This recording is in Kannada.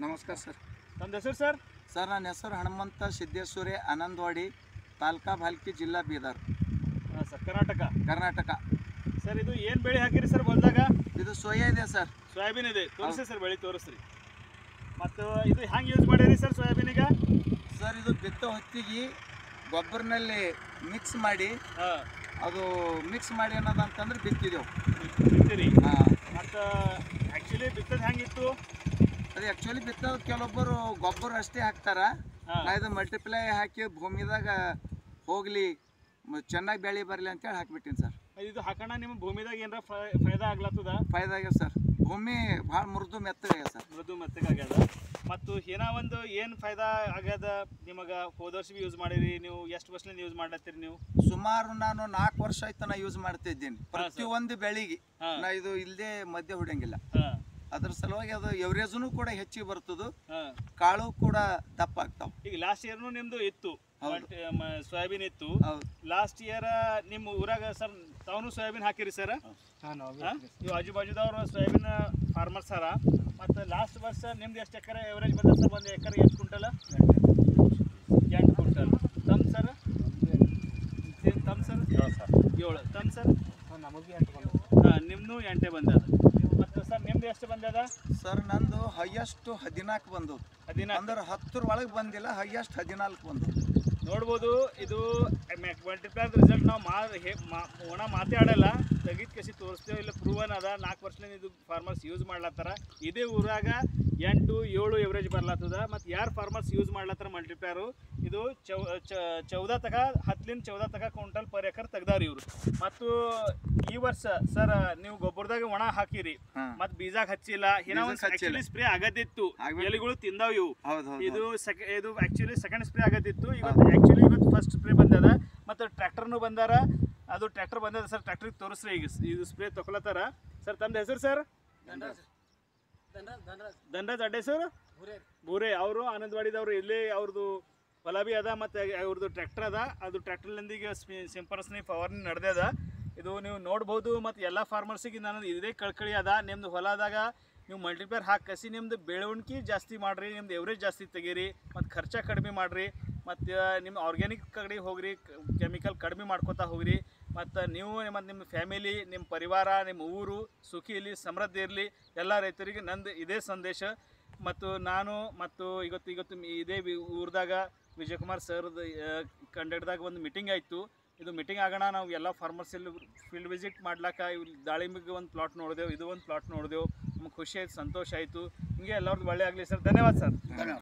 ನಮಸ್ಕಾರ ಸರ್. ನಮ್ಮ ಹೆಸರು ಸರ್? ಸರ್ ನನ್ನ ಹೆಸರು ಹನುಮಂತ ಸಿದ್ದೇಶ್ವರಿ ಆನಂದವಾಡಿ, ತಾಲೂಕಾ ಭಾಲ್ಕಿ, ಜಿಲ್ಲಾ ಬೀದರ್. ಹಾಂ ಸರ್, ಕರ್ನಾಟಕ. ಸರ್ ಇದು ಏನು ಬೆಳೆ ಹಾಕಿರಿ ಸರ್ ಹೊಲದಾಗ? ಇದು ಸೋಯಾ ಇದೆ ಸರ್. ಸೋಯಾಬೀನ್ ಇದೆ. ತೋರಿಸಿ ಸರ್, ಬೆಳೆ ತೋರಿಸ್ರಿ. ಮತ್ತು ಇದು ಹೆಂಗೆ ಯೂಸ್ ಮಾಡಿರಿ ಸರ್ ಸೋಯಾಬೀನಿಗೆ? ಸರ್ ಇದು ಬಿತ್ತೋ ಹೊತ್ತಿಗೆ ಗೊಬ್ಬರನಲ್ಲಿ ಮಿಕ್ಸ್ ಮಾಡಿ, ಅದು ಮಿಕ್ಸ್ ಮಾಡಿ ಅನ್ನೋದಂತಂದ್ರೆ ಬಿತ್ತಿದೆವು. ಬಿತ್ತಿರಿ? ಹಾಂ. ಮತ್ತು ಆ್ಯಕ್ಚುಲಿ ಬಿತ್ತೋದು ಹೆಂಗಿತ್ತು? ಅದು ಆ್ಯಕ್ಚುಲಿ ಬಿತ್ತೋದು ಕೆಲವೊಬ್ಬರು ಗೊಬ್ಬರ ಅಷ್ಟೇ ಹಾಕ್ತಾರ. ನಾ ಇದು ಮಲ್ಟಿಪ್ಲೈ ಹಾಕಿ ಭೂಮಿದಾಗ ಹೋಗಲಿ, ಚೆನ್ನಾಗಿ ಬೆಳೆ ಬರಲಿ ಅಂತೇಳಿ ಹಾಕಿಬಿಟ್ಟಿನಿ ಸರ್. ಇದು ಹಾಕೋಣ ನಿಮ್ಮ ಭೂಮಿದಾಗ ಏನಾರ ಫಾಯ್ದಾ ಆಗ್ಲತ್ತದ? ಫಾಯ್ದಾ ಆಗ್ಯದ ಸರ್. ಭೂಮಿ ಭಾಳ ಮೃದು ಮೆತ್ತಗಾಗ್ಯದ ಸರ್. ಮೃದು ಮೆತ್ತಗಾಗ್ಯದ. ಮತ್ತು ಏನೋ ಒಂದು ಏನು ಫಾಯ್ದಾ ಆಗ್ಯದ ನಿಮಗೆ? ಹೋದ ವರ್ಷ ಯೂಸ್ ಮಾಡಿರಿ ನೀವು? ಎಷ್ಟು ವರ್ಷದಿಂದ ಯೂಸ್ ಮಾಡ್ಲತ್ತೀರಿ ನೀವು? ಸುಮಾರು ನಾನು 4 ವರ್ಷ ಆಯ್ತು ನಾ ಯೂಸ್ ಮಾಡ್ತಿದ್ದೀನಿ. ಪ್ರತಿಯೊಂದು ಬೆಳೆಗೆ ನಾ ಇದು ಇಲ್ಲದೆ ಮಧ್ಯ ಹೊಡೆಯಂಗಿಲ್ಲ. ಅದ್ರ ಸಲುವಾಗಿ ಅದು ಎವರೇಜ್ನು ಕೂಡ ಹೆಚ್ಚಿಗೆ ಬರ್ತದ, ಕಾಳು ಕೂಡ ದಪ್ಪ ಆಗ್ತಾವ. ಈಗ ಲಾಸ್ಟ್ ಇಯರ್ನು ನಿಮ್ದು ಇತ್ತು ಸೋಯಾಬೀನ್ ಇತ್ತು. ಲಾಸ್ಟ್ ಇಯರ್ ನಿಮ್ಮ ಊರಾಗ ಸರ್ ತಾವು ಸೋಯಾಬೀನ್ ಹಾಕಿರಿ ಸರ್? ನೀವು ಆಜು ಬಾಜುದವ್ರು ಸೋಯಾಬೀನ್ ಫಾರ್ಮರ್ ಸರ. ಮತ್ತು ಲಾಸ್ಟ್ ವರ್ಷ ನಿಮ್ದು ಎಷ್ಟು ಎಕರೆ ಎವರೇಜ್ ಬಂದ ಸರ್? ಒಂದು ಎಕರೆ ಎಷ್ಟು ಕ್ವಿಂಟಲ್? 8 ಕ್ವಿಂಟಲ್. ತಮ್ಮ ಸರ್? 7 ತಮ್ಮ ಸರ್? ನಮಗೆ 8 ಬಂದ. ಹಾಂ, ನಿಮ್ಮದು 8 ಬಂದದ. ಮತ್ತು ಸರ್ ನಿಮ್ದು ಎಷ್ಟು ಬಂದದ ಸರ್? ನಂದು ಹೈಯೆಸ್ಟ್ 14 ಬಂದು. 14 ಅಂದ್ರೆ 10 ಒಳಗೆ ಬಂದಿಲ್ಲ, ಹೈಯೆಸ್ಟ್ 14 ಬಂದು. ನೋಡ್ಬೋದು, ಇದು ಮಲ್ಟಿಪ್ಲೈರ್ ರಿಸಲ್ಟ್ ನಾವು ಒಣ ಮಾತೇ ಆಡಲ್ಲ, ತೆಗಿದ್ ಕಸಿ ತೋರಿಸ್ತೇವೆ. ಇಲ್ಲ ಪ್ರೂವನ್ ಅದ. 4 ವರ್ಷದಿಂದ ಇದು ಫಾರ್ಮರ್ಸ್ ಯೂಸ್ ಮಾಡ್ಲತ್ತಾರ. ಇದೇ ಊರಾಗ 8, 7 ಎವರೇಜ್ ಬರ್ಲತ್ತದ. ಮತ್ತು ಯಾರು ಫಾರ್ಮರ್ಸ್ ಯೂಸ್ ಮಾಡ್ಲತ್ತಾರ ಮಲ್ಟಿಪ್ಲೈರು, ಇದು 14 ತಕ 10-14 ತಕ ಕ್ವಿಂಟಲ್ ಪರ್ ಎಕರ್ ತೆಗ್ದಾರ ಇವರು. ಮತ್ತು ಈ ವರ್ಷ ಸರ್ ನೀವು ಗೊಬ್ಬರದಾಗ ಒಣ ಹಾಕಿರಿ, ಮತ್ತು ಬೀಜಾಗ ಹಚ್ಚಿಲ್ಲ. ಏನೋ ಒಂದು ಆಕ್ಚುಲಿ ಸ್ಪ್ರೇ ಆಗತ್ತಿತ್ತು, ಎಲೆಗಳು ತಿಂದಾವ್ ಇವು. ಇದು ಆಕ್ಚುಲಿ ಸೆಕೆಂಡ್ ಸ್ಪ್ರೇ ಆಗತ್ತಿತ್ತು. ಇವತ್ತು ಫಸ್ಟ್ ಸ್ಪ್ರೇ ಬಂದದ. ಮತ್ತು ಟ್ರ್ಯಾಕ್ಟರ್ನು ಬಂದಾರ. ಅದು ಟ್ರ್ಯಾಕ್ಟರ್ ಬಂದದ ಸರ್. ಟ್ರ್ಯಾಕ್ಟರ್ಗೆ ತೋರಿಸ್ರಿ. ಈಗ ಇದು ಸ್ಪ್ರೇ ತಗೊಳತ್ತಾರ ಸರ್. ತಮ್ಮದು ಹೆಸರು ಸರ್? ಧನರಾಜ್ ಅಡ್ಡೆ ಸರ್ ಬೂರೆ. ಅವರು ಆನಂದವಾಡಿದವರು. ಇಲ್ಲೇ ಅವ್ರದ್ದು ಹೊಲ ಬಿ ಅದ, ಮತ್ತು ಅವ್ರದ್ದು ಟ್ರ್ಯಾಕ್ಟರ್ ಅದ. ಅದು ಟ್ರ್ಯಾಕ್ಟರ್ಲಿಂದ ಸಿಂಪರ್ಸ್ನಿ ಫವರ್ನಿ ನಡೆದದ. ಇದು ನೀವು ನೋಡ್ಬೋದು. ಮತ್ತು ಎಲ್ಲ ಫಾರ್ಮರ್ಸಿಗೆ ನಾನು ಇದೇ ಕಳ್ಕಳಿ ಅದ. ನಿಮ್ಮದು ಹೊಲದಾಗ ನೀವು ಮಲ್ಟಿಪ್ಲೈರ್ ಹಾಕಿ ನಿಮ್ಮದು ಬೆಳವಣಿಗೆ ಜಾಸ್ತಿ ಮಾಡಿರಿ, ನಿಮ್ದು ಎವರೇಜ್ ಜಾಸ್ತಿ ತೆಗೀರಿ, ಮತ್ತು ಖರ್ಚ ಕಡಿಮೆ ಮಾಡಿರಿ, ಮತ್ತು ನಿಮ್ಮ ಆರ್ಗ್ಯಾನಿಕ್ ಕಡೆ ಹೋಗ್ರಿ, ಕೆಮಿಕಲ್ ಕಡಿಮೆ ಮಾಡ್ಕೊತಾ ಹೋಗ್ರಿ. ಮತ್ತು ನೀವು ಮತ್ತು ನಿಮ್ಮ ಫ್ಯಾಮಿಲಿ, ನಿಮ್ಮ ಪರಿವಾರ, ನಿಮ್ಮ ಊರು ಸುಖಿ ಇರಲಿ, ಸಮೃದ್ಧಿ ಇರಲಿ. ಎಲ್ಲ ರೈತರಿಗೆ ನಂದು ಇದೇ ಸಂದೇಶ. ಮತ್ತು ನಾನು ಇವತ್ತು ಇದೇ ಊರದಾಗ ವಿಜಯಕುಮಾರ್ ಸರ್ದು ಕಂಡಕ್ಟ್ದಾಗ ಒಂದು ಮೀಟಿಂಗ್ ಆಯಿತು. ಇದು ಮೀಟಿಂಗ್ ಆಗೋಣ, ನಾವು ಎಲ್ಲ ಫಾರ್ಮರ್ಸ್ ಇಲ್ಲಿ ಫೀಲ್ಡ್ ವಿಸಿಟ್ ಮಾಡ್ಲಿಕ್ಕೆ ದಾಳಿಂಬಿಗೆ ಒಂದು ಪ್ಲಾಟ್ ನೋಡಿದೆವು, ಇದು ಒಂದು ಪ್ಲಾಟ್ ನೋಡಿದೆವು. ನಮ್ಗೆ ಖುಷಿ ಆಯ್ತು, ಸಂತೋಷ ಆಯಿತು. ಹಿಂಗೆ ಎಲ್ಲರದ್ದು ಒಳ್ಳೆ ಆಗಲಿ ಸರ್. ಧನ್ಯವಾದ ಸರ್.